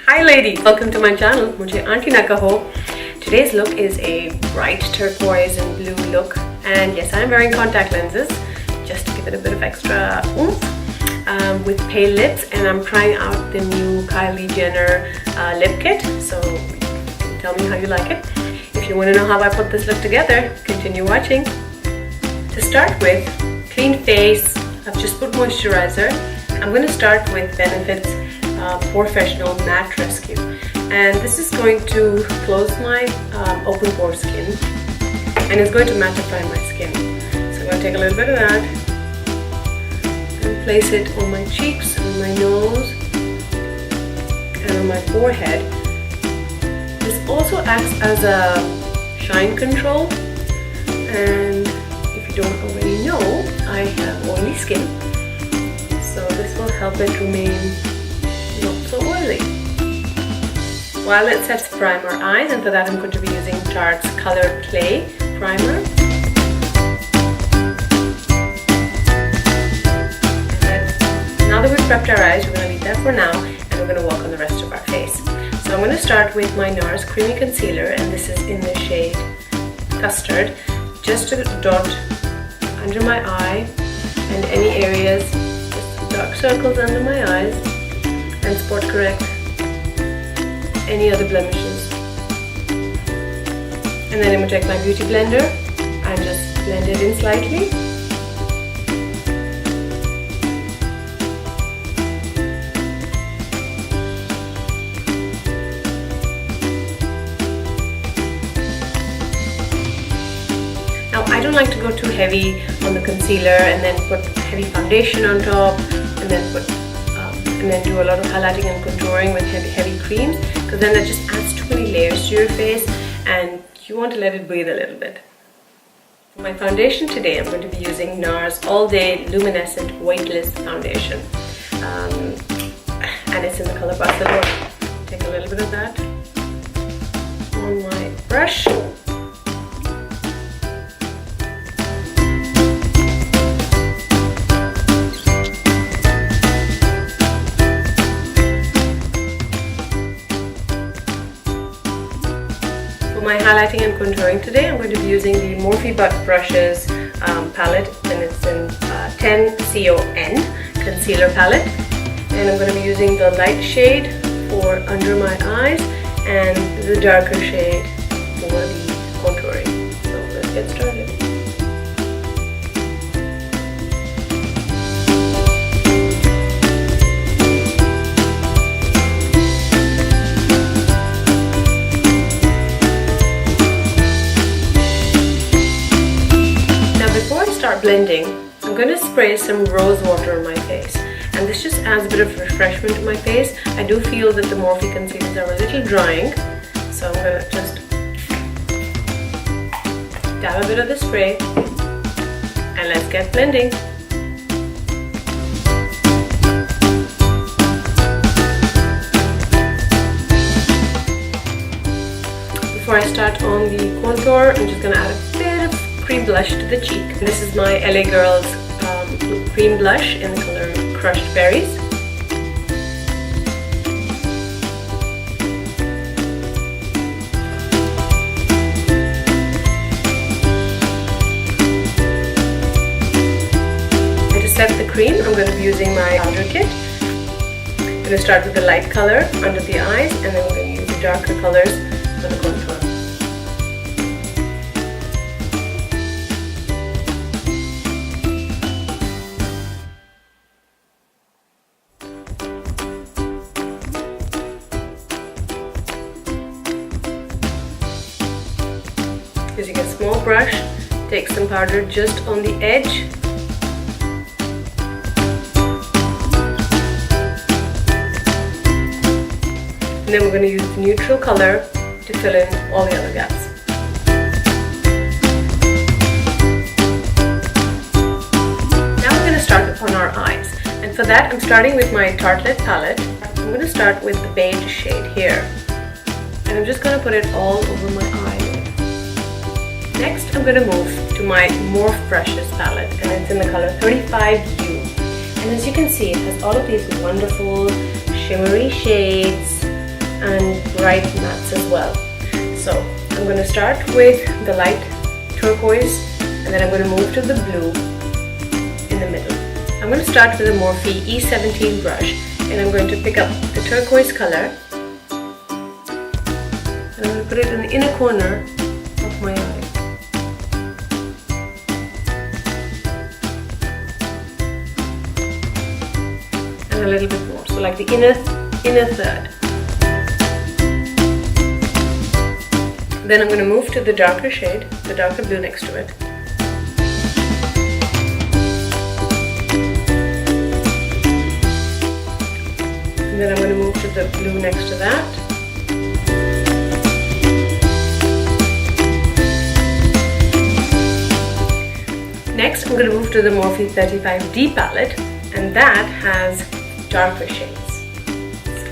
Hi ladies, welcome to my channel. मुझे aunty ना कहो. Today's look is a bright turquoise and blue look, and yes, I'm wearing contact lenses just to give it a bit of extra oomph with pale lips, and I'm trying out the new Kylie Jenner lip kit. So tell me how you like it. If you want to know how I put this look together, continue watching. To start with, clean face. I've just put moisturizer. I'm going to start with Benefit's Professional Matte Rescue, and this is going to close my open pore skin, and it's going to mattify my skin. So I'm going to take a little bit of that and place it on my cheeks, on my nose, and on my forehead. This also acts as a shine control, and if you don't already know, I have oily skin, so this will help it remain not so oily. While it sets primer eyes, and for that I'm going to be using Tarte's Colored Clay Primer. And now that we've prepped our eyes, we're going to leave that for now, and we're going to work on the rest of our face. So I'm going to start with my NARS Creamy Concealer, and this is in the shade Custard, just to dot under my eye and any areas, just dark circles under my eyes, and spot correct any other blemishes. And then I'm going to take my beauty blender and just blend it in slightly. Now I don't like to go too heavy on the concealer and then put heavy foundation on top and then do a lot of highlighting and contouring with heavy creams, because then that just adds too many layers to your face and you want to let it breathe a little bit. For my foundation today, I'm going to be using NARS All Day Luminescent Weightless Foundation, and it's in the color Barcelona. Take a little bit of that on my brush. For my highlighting and contouring today, I'm going to be using the Morphe Butt Brushes palette, and it's in 10CON concealer palette, and I'm going to be using the light shade for under my eyes and the darker shade for the contouring. So let's get started. Start blending, I'm going to spray some rose water on my face, and this just adds a bit of refreshment to my face. I do feel that the Morphe concealers are a little drying, so I'm going to just dab a bit of the spray and let's get blending. Before I start on the contour, I'm just going to add a bit of cream blush to the cheek. This is my LA Girls cream blush in the color Crushed Berries. And to set the cream, I'm going to be using my powder kit. I'm going to start with the light color under the eyes, and then we're going to use the darker colors for the contour. Using a small brush, take some powder just on the edge. And then we're going to use the neutral color to fill in all the other gaps. Now we're going to start upon our eyes. And for that, I'm starting with my Tartlette palette. I'm going to start with the beige shade here. And I'm just going to put it all over my eye. Next, I'm going to move to my Morphe Brushes palette, and it's in the color 35U. And as you can see, it has all of these wonderful shimmery shades bright mattes as well. So I'm going to start with the light turquoise, and then I'm going to move to the blue in the middle. I'm going to start with a Morphe E17 brush, and I'm going to pick up the turquoise color, and I'm going to put it in the inner corner of my eye. And a little bit more, so like the inner third. Then I'm going to move to the darker shade, the darker blue next to it. And then I'm going to move to the blue next to that. Next, I'm going to move to the Morphe 35D palette, and that has darker shades.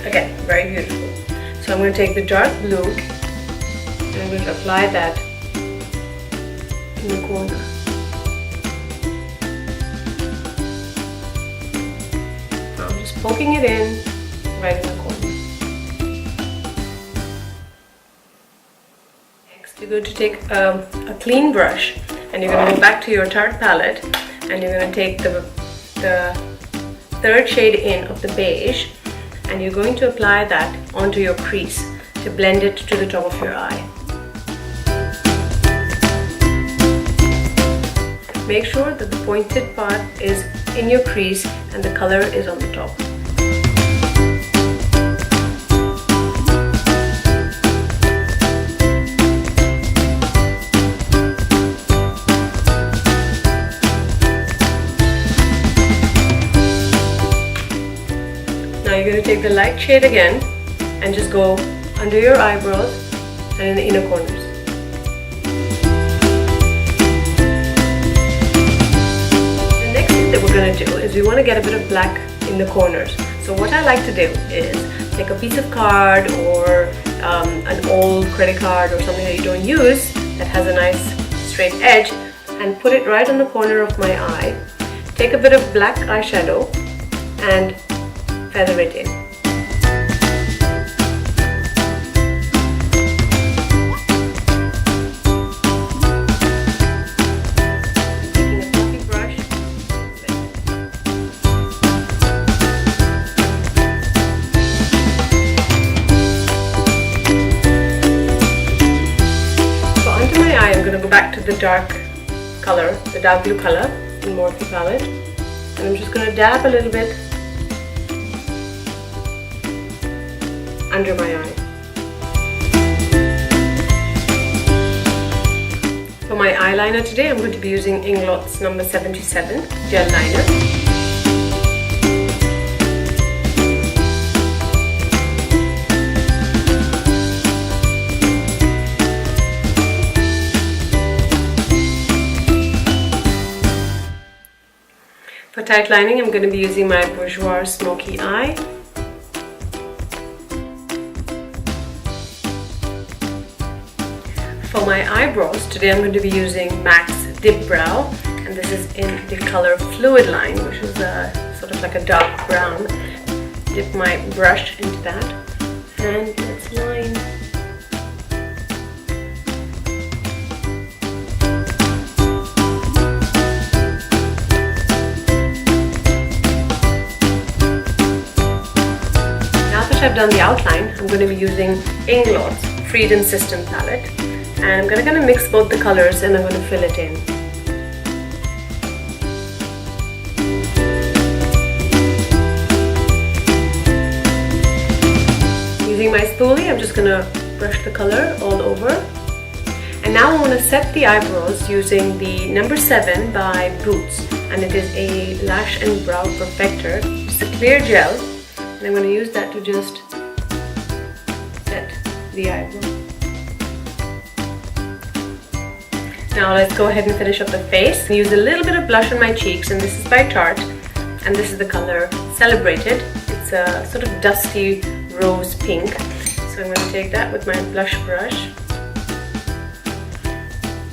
Again, very beautiful. So I'm going to take the dark blue and I'm going to apply that in the corner. Now I'm just poking it in right in the corner. Next, you're going to take a clean brush, and you're going to go back to your Tarte palette, and you're going to take the third shade in of the beige, and you're going to apply that onto your crease to blend it to the top of your eye. Make sure that the pointed part is in your crease and the color is on the top. You're going to take the light shade again and just go under your eyebrows and in the inner corners. The next thing that we're going to do is we want to get a bit of black in the corners. So what I like to do is take a piece of card or an old credit card or something that you don't use that has a nice straight edge, and put it right on the corner of my eye. Take a bit of black eyeshadow and feather it in. Taking a fluffy brush. So onto my eye, I'm going to go back to the dark color, the dark blue color in Morphe palette, and I'm just going to dab a little bit under my eye. For my eyeliner today, I'm going to be using Inglot's number 77 gel liner. For tight lining, I'm going to be using my Bourjois Smokey Eye. For my eyebrows, today I'm going to be using MANK's dipbrow, and this is in the color Fluid Line, which is sort of like a dark brown. Dip my brush into that, and let's line. Now that I've done the outline, I'm going to be using Inglot's Freedom System palette. And I'm going to mix both the colors and I'm going to fill it in. Using my spoolie, I'm just going to brush the color all over. And now I want to set the eyebrows using the number 7 by Boots. And it is a lash and brow perfector. It's a clear gel. And I'm going to use that to just set the eyebrow. Now let's go ahead and finish up the face. I use a little bit of blush on my cheeks, and this is by Tarte, and this is the color Celebrated. It's a sort of dusty rose pink. So I'm going to take that with my blush brush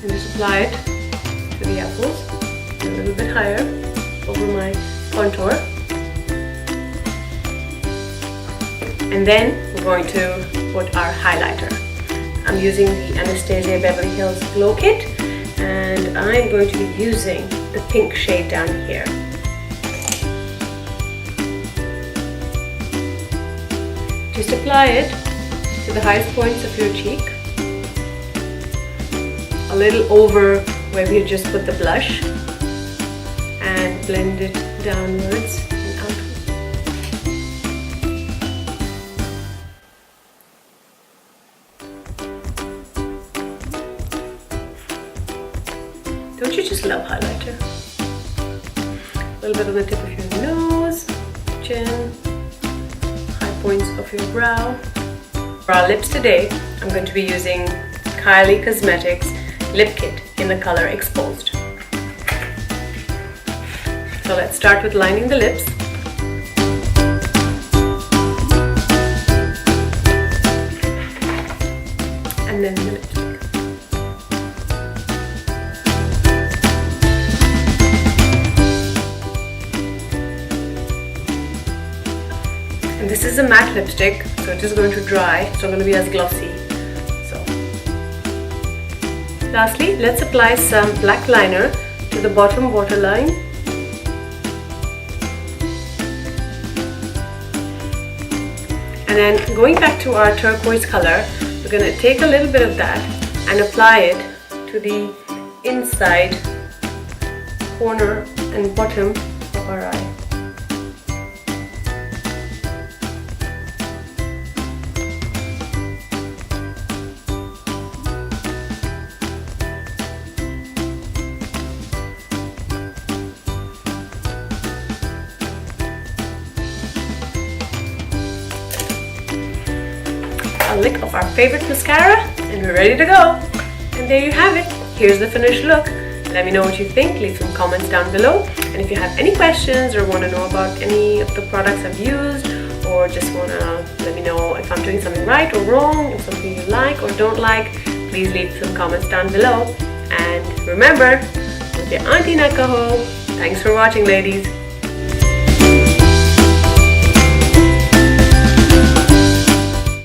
and just apply it to the apples a little bit higher over my contour. And then we're going to put our highlighter. I'm using the Anastasia Beverly Hills Glow Kit, and I'm going to be using the pink shade down here. Just apply it to the highest points of your cheek, a little over where we just put the blush, and blend it downwards and outwards. Don't you just love highlighter? A little bit on the tip of your nose, chin, high points of your brow. For our lips today, I'm going to be using Kylie Cosmetics Lipkit in the color Exposed. So let's start with lining the lips. And then the lipstick. And this is a matte lipstick, so it is going to dry. It's not going to be as glossy. Lastly, let's apply some black liner to the bottom waterline. And then going back to our turquoise color, we're going to take a little bit of that and apply it to the inside corner and bottom of our eye. A lick of our favorite mascara, and we're ready to go. And there you have it. Here's the finished look. Let me know what you think. Leave some comments down below. And if you have any questions or want to know about any of the products I've used, or just want to let me know if I'm doing something right or wrong, if something you like or don't like, please leave some comments down below. And remember, with your Aunty Nakaho. Thanks for watching, ladies.